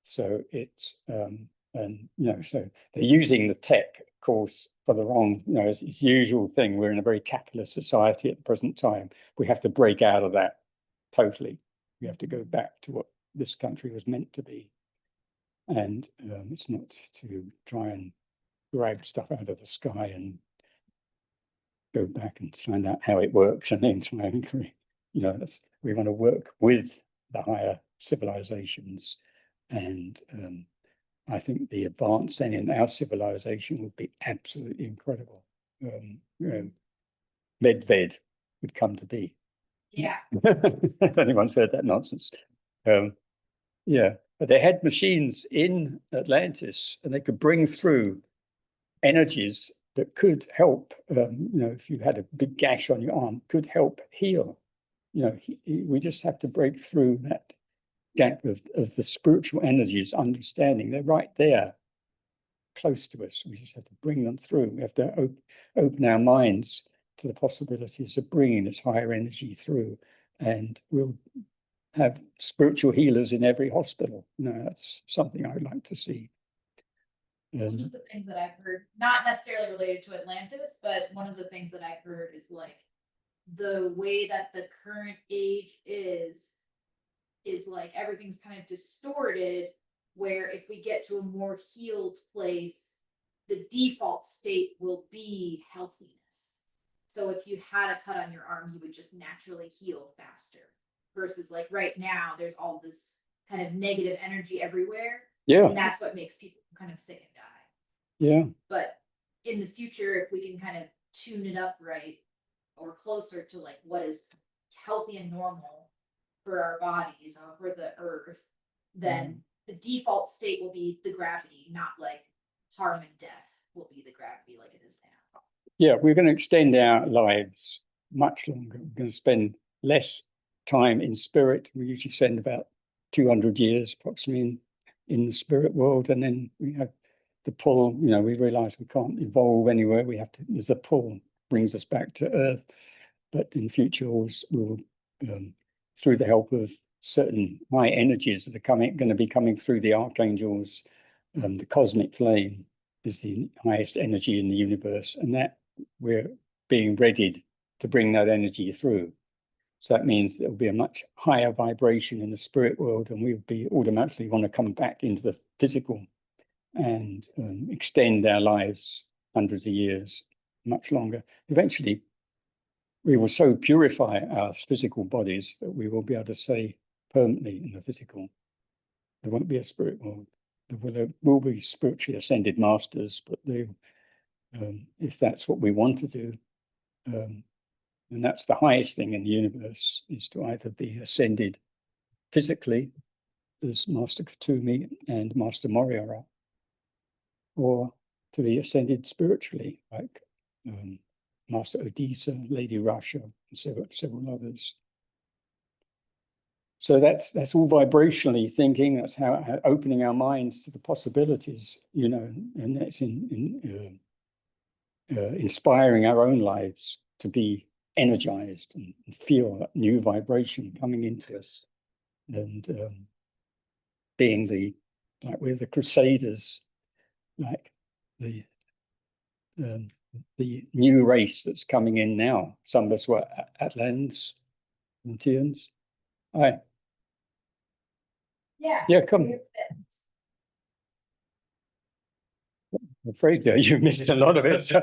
A: So it's and so they're using the tech, of course, for the wrong. It's the usual thing. We're in a very capitalist society at the present time. We have to break out of that totally. We have to go back to what this country was meant to be, and it's not to try and grab stuff out of the sky and go back and find out how it works and then try and create. We want to work with the higher civilizations, and I think the advance then in our civilization would be absolutely incredible. Medved would come to be.
B: Yeah.
A: If anyone's heard that nonsense. Yeah, but they had machines in Atlantis, and they could bring through energies that could help. If you had a big gash on your arm, could help heal. We just have to break through that gap of the spiritual energies, understanding they're right there, close to us. We just have to bring them through. We have to open our minds to the possibilities of bringing this higher energy through, and we'll have spiritual healers in every hospital. That's something I would like to see.
B: One of the things that I've heard, not necessarily related to Atlantis, but one of the things that I've heard is like the way that the current age is like everything's kind of distorted, where if we get to a more healed place, the default state will be healthiness. So if you had a cut on your arm, you would just naturally heal faster. Versus like right now, there's all this kind of negative energy everywhere.
A: Yeah.
B: And that's what makes people kind of sick and die.
A: Yeah.
B: But in the future, if we can kind of tune it up right, or closer to like what is healthy and normal for our bodies or for the earth, then the default state will be the gravity, not like harm and death will be the gravity like it is now.
A: Yeah, we're going to extend our lives much longer. We're going to spend less time in spirit. We usually spend about 200 years approximately in the spirit world, and then we have the pull. We realize we can't evolve anywhere. We have to. There's a pull brings us back to Earth, but in future we'll through the help of certain high energies that are going to be coming through the archangels, the cosmic flame, is the highest energy in the universe, and that we're being readied to bring that energy through. So that means there'll be a much higher vibration in the spirit world, and we'll be automatically want to come back into the physical and extend our lives hundreds of years, much longer. Eventually, we will so purify our physical bodies that we will be able to say permanently in the physical, there won't be a spirit world. There will be spiritually ascended masters, but they, if that's what we want to do, and that's the highest thing in the universe, is to either be ascended physically, as Master Katumi and Master Moriara, or to be ascended spiritually, like Master Odisa, Lady Russia, and several others. So that's all vibrationally thinking. That's how opening our minds to the possibilities, you know, and that's inspiring our own lives to be energized and feel that new vibration coming into us, and being like we're the crusaders, like the new race that's coming in now. Some of us were Atlantis. Hi. Yeah, come. I'm afraid you missed a lot of it. So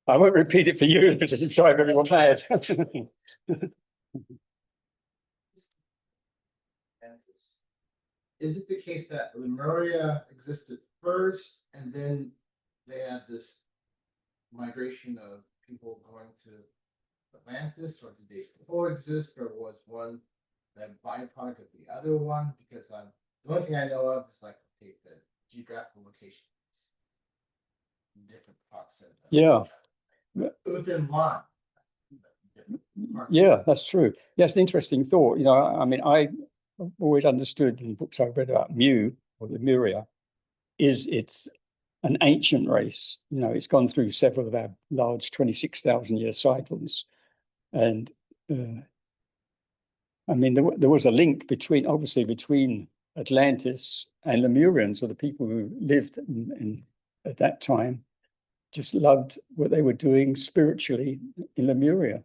A: I won't repeat it for you if it doesn't drive everyone mad.
E: Is it the case that Lemuria existed first, and then they had this migration of people going to Atlantis, or did they coexist, or was one the byproduct of the other one? Because the only thing I know of is like, okay, the geographical locations in different parts of
A: Yeah.
E: within line.
A: Yeah, that's true. Yeah, it's an interesting thought. You know, I mean, I always understood in books I've read about Mu or Lemuria, it's an ancient race. You know, it's gone through several of our large 26,000-year cycles, and I mean, there was a link obviously between Atlantis and Lemurians, or the people who lived at that time, just loved what they were doing spiritually in Lemuria.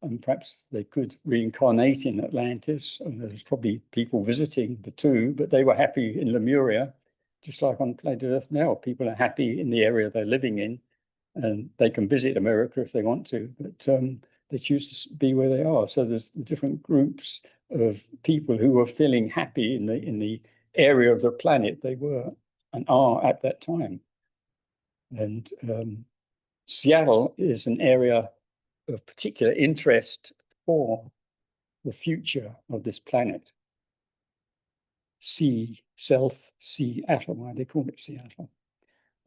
A: And perhaps they could reincarnate in Atlantis, and there's probably people visiting the two, but they were happy in Lemuria, just like on planet Earth now. People are happy in the area they're living in, and they can visit America if they want to, but they choose to be where they are. So there's different groups of people who are feeling happy in the area of the planet they were and are at that time. And Seattle is an area of particular interest for the future of this planet. Seattle, why they call it Seattle.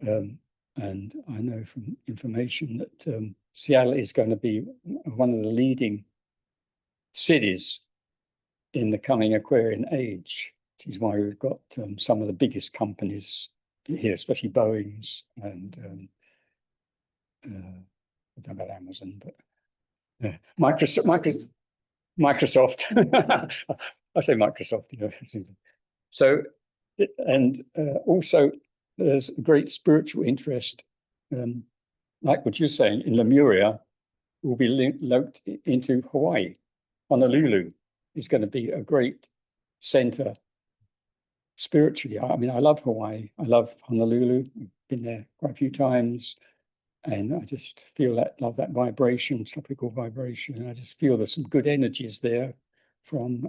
A: And I know from information that Seattle is going to be one of the leading cities in the coming Aquarian age, which is why we've got some of the biggest companies here, especially Boeing's and I don't know about Amazon, but Microsoft. I say Microsoft, you know. So, and also there's great spiritual interest, like what you're saying, in Lemuria will be linked into Hawaii. Honolulu is going to be a great center spiritually. I mean, I love Hawaii. I love Honolulu. I've been there quite a few times. And I just feel love that vibration, tropical vibration. And I just feel there's some good energies there from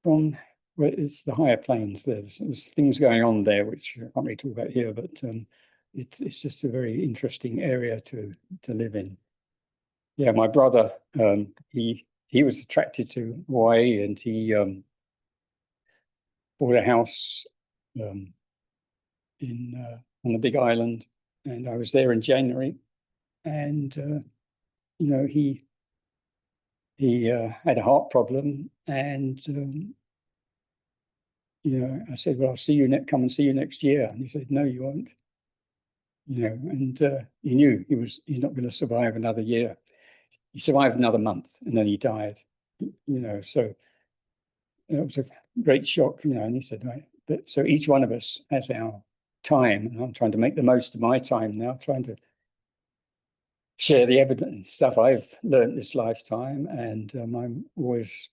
A: well, it's the higher planes. There's things going on there which I can't really talk about here, but it's just a very interesting area to live in. Yeah, my brother, he was attracted to Hawaii, and he bought a house on the Big Island. And I was there in January, and you know, he had a heart problem, and you know, I said, "Well, I'll come and see you next year." And he said, "No, you won't." You know, and he knew he's not going to survive another year. He survived another month, and then he died. You know, so it was a great shock. You know, and he said, "Right." But so each one of us has our time, and I'm trying to make the most of my time now, trying to share the evidence stuff I've learned this lifetime, and I'm always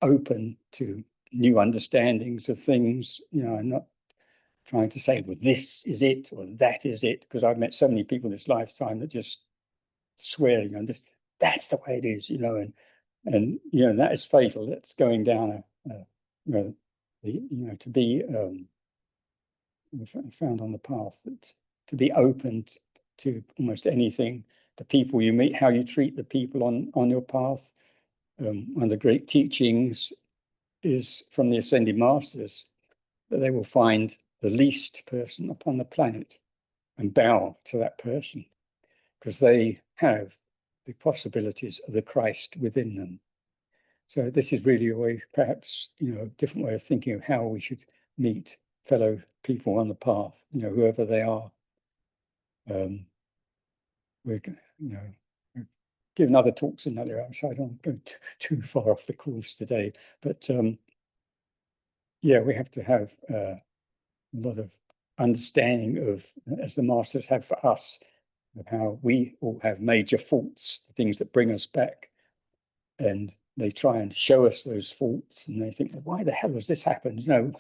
A: open to new understandings of things. You know, I'm not trying to say, well, this is it or that is it, because I've met so many people this lifetime that just swear, you know, that's the way it is, you know, and you know, that is fatal. That's going down you know, to be found on the path, that to be open to almost anything, the people you meet, how you treat the people on your path. One of the great teachings is from the Ascended Masters, that they will find the least person upon the planet and bow to that person, because they have the possibilities of the Christ within them. So this is really a way, perhaps, you know, a different way of thinking of how we should meet fellow people on the path, you know, whoever they are. We're, you know, we're giving other talks in that area, so I don't go too far off the course today. But yeah, we have to have a lot of understanding of, as the masters have for us, of how we all have major faults, the things that bring us back, and they try and show us those faults, and they think, why the hell has this happened? You know,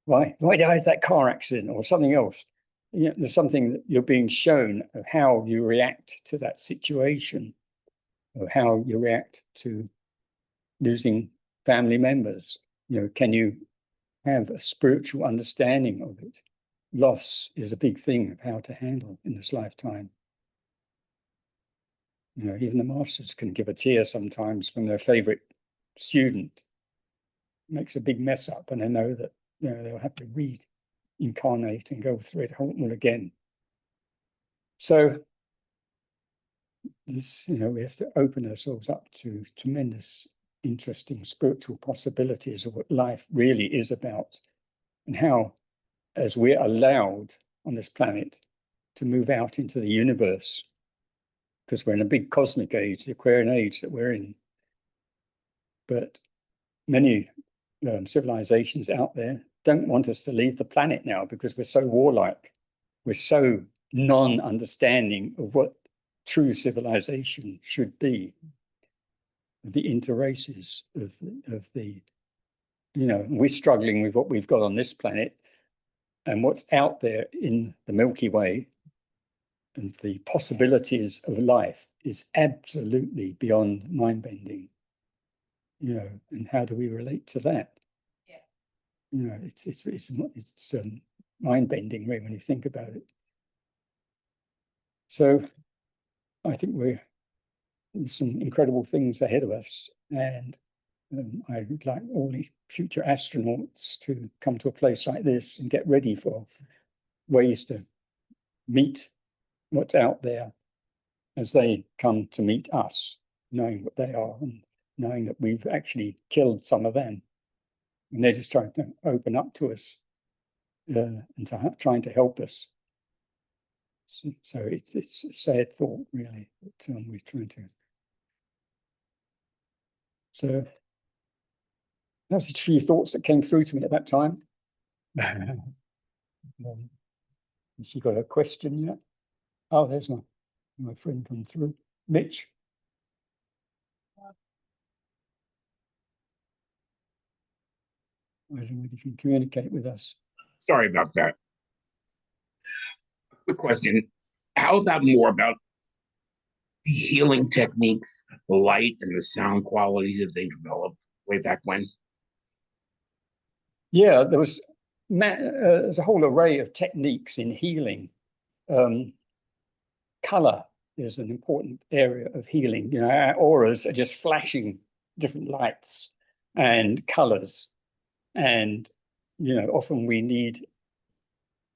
A: why did I have that car accident or something else? You know, there's something that you're being shown of how you react to that situation, or how you react to losing family members. You know, can you have a spiritual understanding of it? Loss is a big thing of how to handle in this lifetime. You know, even the masters can give a tear sometimes when their favorite student makes a big mess up, and they know that, you know, they'll have to reincarnate and go through it all again. So this, you know, we have to open ourselves up to tremendous, interesting spiritual possibilities of what life really is about, and how, as we're allowed on this planet to move out into the universe, because we're in a big cosmic age, the Aquarian age that we're in. But many civilizations out there don't want us to leave the planet now, because we're so warlike. We're so non-understanding of what true civilization should be. The interraces of the, you know, we're struggling with what we've got on this planet, and what's out there in the Milky Way and the possibilities of life is absolutely beyond mind-bending. You know, and how do we relate to that?
B: Yeah.
A: You know, it's mind-bending, really, when you think about it. So I think there's some incredible things ahead of us, and I would like all the future astronauts to come to a place like this and get ready for ways to meet what's out there as they come to meet us, knowing what they are and knowing that we've actually killed some of them, and they're just trying to open up to us and trying to help us. So it's a sad thought, really, that we're trying to. So that's a few thoughts that came through to me at that time. Has she got a question yet? Oh, there's my friend come through, Mitch. I don't know if you can communicate with us.
F: Sorry about that. Quick question. How about more about healing techniques, the light and the sound qualities that they developed way back when?
A: Yeah, there's a whole array of techniques in healing. Color is an important area of healing. You know, our auras are just flashing different lights and colors, and you know, often we need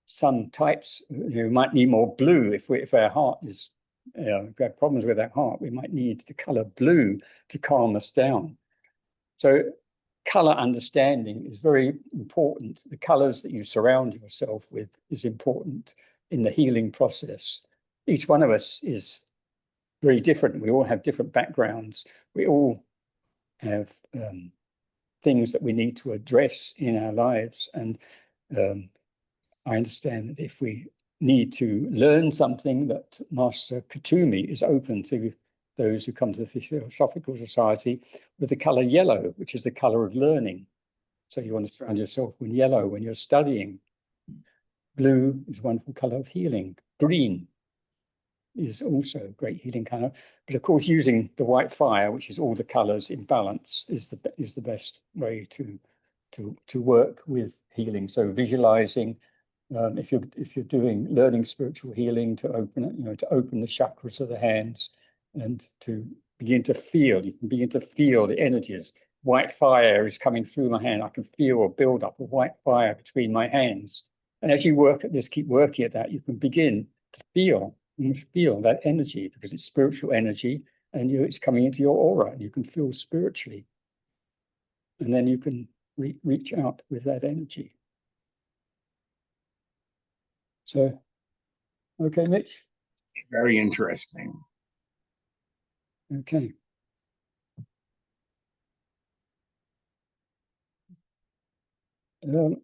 A: some types. You know, we might need more blue if our heart is, you know, if we have problems with our heart, we might need the color blue to calm us down. So color understanding is very important. The colors that you surround yourself with is important in the healing process. Each one of us is very different. We all have different backgrounds. We all have things that we need to address in our lives. And I understand that if we need to learn something, that Master Katumi is open to those who come to the Theosophical Society with the color yellow, which is the color of learning. So you want to surround yourself with yellow when you're studying. Blue is a wonderful color of healing. Green is also a great healing color. But of course, using the white fire, which is all the colors in balance, is the best way to work with healing. So visualizing, if you're learning spiritual healing, to open it, to open the chakras of the hands and to begin to feel. You can begin to feel the energies. White fire is coming through my hand. I can feel a build up of white fire between my hands. And as you work at this, keep working at that, you can begin to feel that energy, because it's spiritual energy, and it's coming into your aura, and you can feel spiritually. And then you can reach out with that energy. So, okay, Mitch?
F: Very interesting.
A: Okay. You've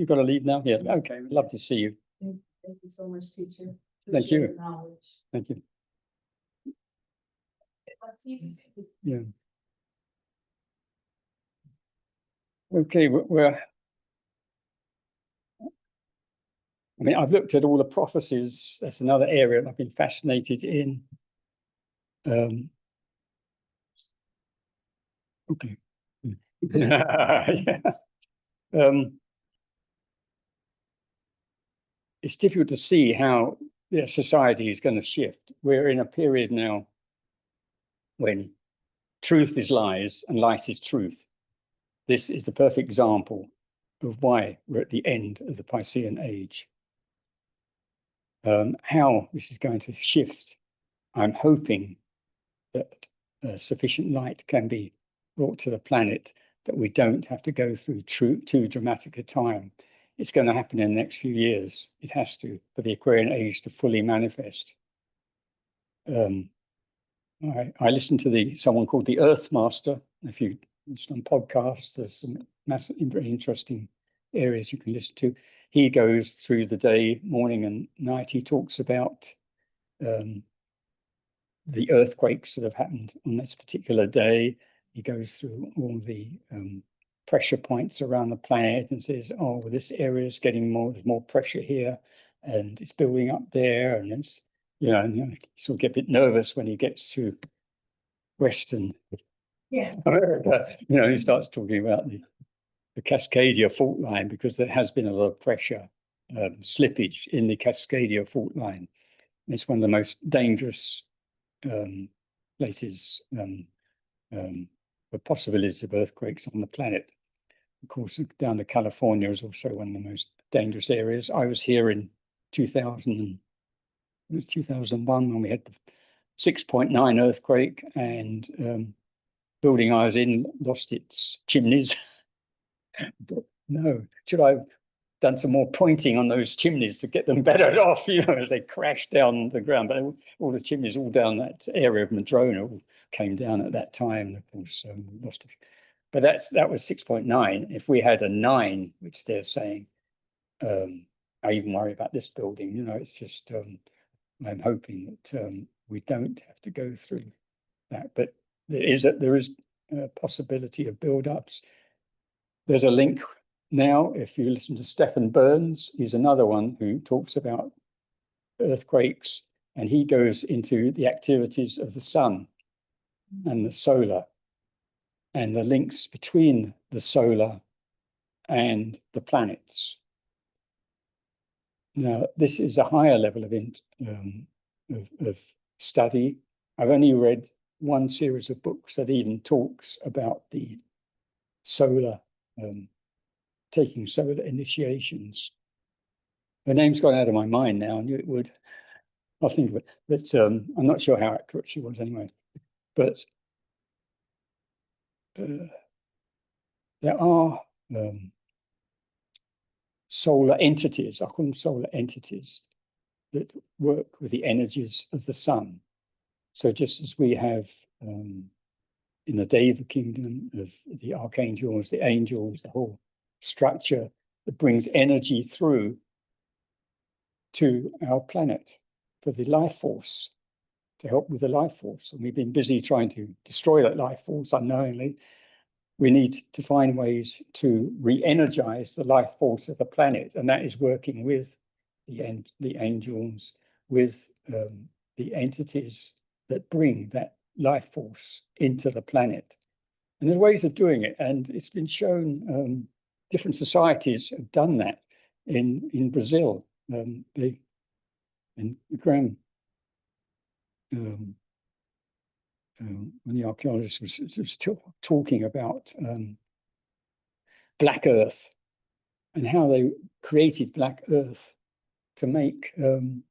A: got to leave now? Yeah, okay, we'd love to see you.
G: Thank you so much, teacher.
A: Thank you.
G: Appreciate the knowledge.
A: Thank you.
B: Let's see if you see.
A: Yeah. Okay, I've looked at all the prophecies. That's another area I've been fascinated in. Okay. Yeah. It's difficult to see how the society is going to shift. We're in a period now when truth is lies and lies is truth. This is the perfect example of why we're at the end of the Piscean age. How this is going to shift, I'm hoping that sufficient light can be brought to the planet that we don't have to go through too dramatic a time. It's going to happen in the next few years. It has to, for the Aquarian age to fully manifest. I listened to someone called the Earth Master. If you listen on podcasts, there's some very interesting areas you can listen to. He goes through the day, morning and night. He talks about the earthquakes that have happened on this particular day. He goes through all the pressure points around the planet and says, oh, well, this area is getting there's more pressure here, and it's building up there, and it's, and you sort of get a bit nervous when he gets to Western America. He starts talking about the Cascadia fault line, because there has been a lot of pressure slippage in the Cascadia fault line. And it's one of the most dangerous places for possibilities of earthquakes on the planet. Of course, down to California is also one of the most dangerous areas. I was here in 2001 when we had the 6.9 earthquake, and building I was in lost its chimneys. But no, should I have done some more pointing on those chimneys to get them better off, as they crashed down the ground. But all the chimneys all down that area of Madrona all came down at that time. And of course, lost it. But that was 6.9. If we had a 9, which they're saying, I even worry about this building. It's just I'm hoping that we don't have to go through that. But there is a possibility of build-ups. There's a link now. If you listen to Stephen Burns, he's another one who talks about earthquakes, and he goes into the activities of the sun and the solar, and the links between the solar and the planets. Now, this is a higher level of study. I've only read one series of books that even talks about the solar, taking solar initiations. Her name's gone out of my mind now. I knew it would. I'll think of it. But I'm not sure how accurate she was anyway. But there are solar entities, I call them solar entities, that work with the energies of the sun. So just as we have in the Deva kingdom of the archangels, the angels, the whole structure that brings energy through to our planet for the life force, to help with the life force. And we've been busy trying to destroy that life force unknowingly. We need to find ways to re-energize the life force of the planet, and that is working with the angels, with the entities that bring that life force into the planet. And there's ways of doing it, and it's been shown different societies have done that in Brazil. And Graham, when the archaeologist was talking about Black Earth and how they created Black Earth to make the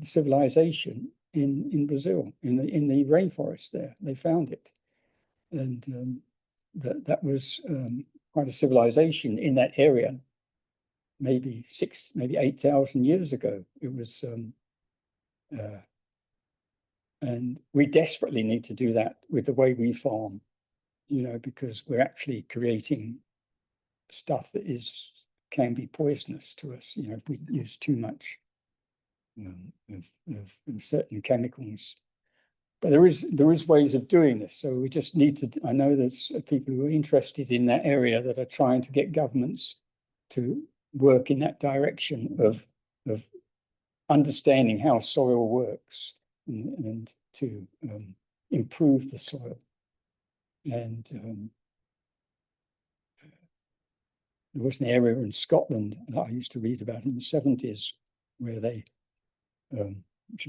A: civilization in Brazil, in the rainforest there. They found it, and that was quite a civilization in that area. Maybe 8,000 years ago. It was, and we desperately need to do that with the way we farm, you know, because we're actually creating stuff that can be poisonous to us, you know, if we use too much of certain chemicals. But there is ways of doing this. So we just need to, I know there's people who are interested in that area that are trying to get governments to work in that direction of understanding how soil works and to improve the soil. And there was an area in Scotland that I used to read about in the 70s where they, a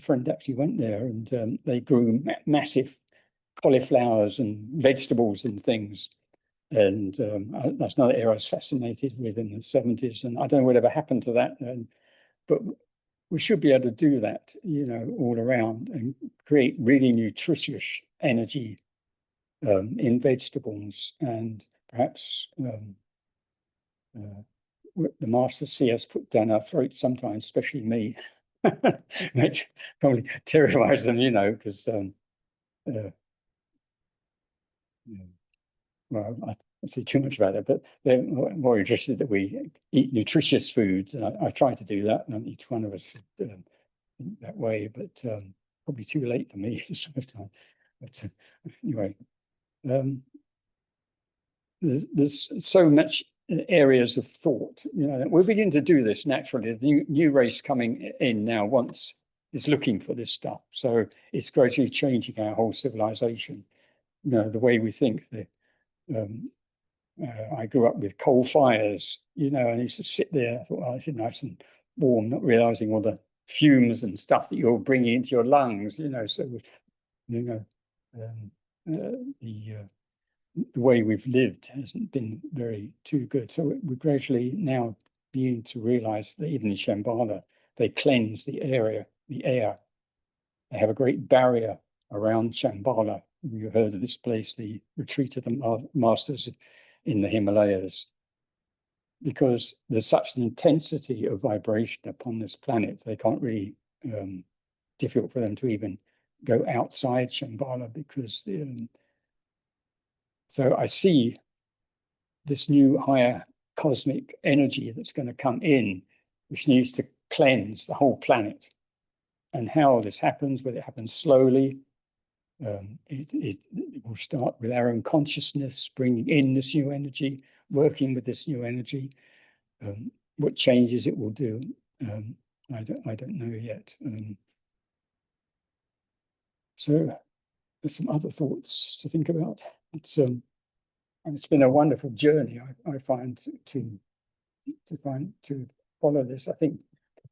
A: friend actually went there, and they grew massive cauliflowers and vegetables and things. And that's another area I was fascinated with in the 70s. And I don't know whatever happened to that, but we should be able to do that, you know, all around and create really nutritious energy in vegetables. And perhaps the masters see us put down our throats sometimes, especially me, which probably terrifies them, you know, because well, I don't say too much about it, but they're more interested that we eat nutritious foods. And I try to do that, and each one of us should think that way, but probably too late for me sometimes. But anyway, there's so much areas of thought, you know, we're beginning to do this naturally. The new race coming in now is looking for this stuff. So it's gradually changing our whole civilization, you know, the way we think. I grew up with coal fires, you know, and I used to sit there. I thought, well, it's nice and warm, not realizing all the fumes and stuff that you're bringing into your lungs, you know. So, you know, the way we've lived hasn't been too good. So we're gradually now beginning to realize that even in Shambhala, they cleanse the air. They have a great barrier around Shambhala. You heard of this place, the retreat of the masters in the Himalayas, because there's such an intensity of vibration upon this planet. They can't really, difficult for them to even go outside Shambhala because so I see this new higher cosmic energy that's going to come in, which needs to cleanse the whole planet. And how this happens, whether it happens slowly, it will start with our own consciousness, bringing in this new energy, working with this new energy. What changes it will do, I don't know yet. So there's some other thoughts to think about. It's been a wonderful journey, I find, to follow this. I think